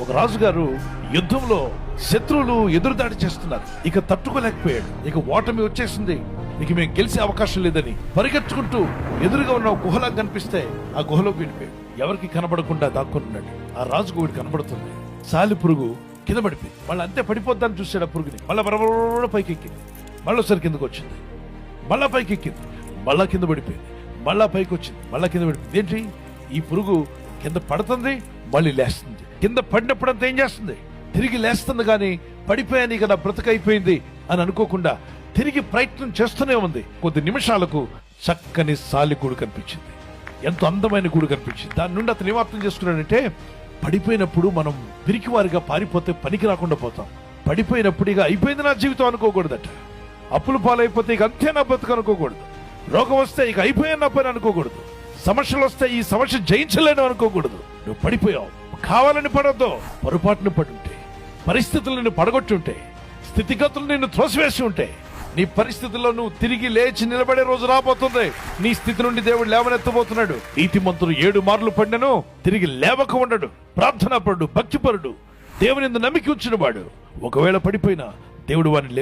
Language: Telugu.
ఒక రాజుగారు యుద్ధంలో శత్రువులు ఎదురుదాడి చేస్తున్నారు. ఇక తట్టుకోలేకపోయాడు. ఇక ఓటమి వచ్చేసింది. ఇక మేము గెలిచే అవకాశం లేదని పరిగెత్తుకుంటూ ఎదురుగా ఉన్న గుహలా కనిపిస్తే ఆ గుహలో వెళ్ళిపోయాడు. ఎవరికి కనబడకుండా దాక్కున్నాడు. ఆ రాజుకు వీడు కనబడుతుంది. సాలి పురుగు కింద పడిపోయింది. మళ్ళీ అంతే పడిపోద్దని చూశాడు ఆ పురుగుని. మళ్ళీ బరబర పైకి ఎక్కింది. మళ్ళీసారి కిందకు వచ్చింది. మళ్ళా పైకి ఎక్కింది. మళ్ళా కింద పడిపోయింది. మళ్ళా పైకి వచ్చింది. మళ్ళా కింద పడిపోయింది. ఏంటి ఈ పురుగు కింద పడుతుంది, మళ్ళీ లేస్తుంది. కింద పడినప్పుడంతా ఏం చేస్తుంది? తిరిగి లేస్తుంది. కానీ పడిపోయాను కదా బ్రతకైపోయింది అని అనుకోకుండా తిరిగి ప్రయత్నం చేస్తూనే ఉంది. కొద్ది నిమిషాలకు చక్కని సాలి గూడు కనిపించింది. ఎంతో అందమైన గూడు కనిపించింది. దాని నుండి అతను ఏమర్థం చేసుకున్నాడంటే, పడిపోయినప్పుడు మనం పిరికివారిగా పారిపోతే పనికి రాకుండా పోతాం. పడిపోయినప్పుడు ఇక అయిపోయింది నా జీవితం అనుకోకూడదట. అప్పులు పాలైపోతే ఇక అంతే నా బ్రతుకు అనుకోకూడదు. రోగం వస్తే ఇక అయిపోయాను నా పని అనుకోకూడదు. సమస్యలు వస్తే ఈ సమస్య జయించలేను అనుకోకూడదు. నువ్వు పడిపోయావు, కావాలని పడొద్దు. పొరపాటును పడుంటే, పరిస్థితులు నిన్ను పడగొట్టుంటే, స్థితిగతులు నిన్ను త్రోసివేసి ఉంటే, నీ పరిస్థితుల్లో నువ్వు తిరిగి లేచి నిలబడే రోజు రాబోతుంది. నీ స్థితి నుండి దేవుడు లేవనెత్తబోతున్నాడు. నీతిమంతుడు 7 మార్లు పడినను తిరిగి లేవక ఉండడు. ప్రార్థనాపరుడు, భక్తిపరుడు, దేవుని యందు నమ్మిక ఉంచిన వాడు ఒకవేళ పడిపోయినా దేవుడు వారిని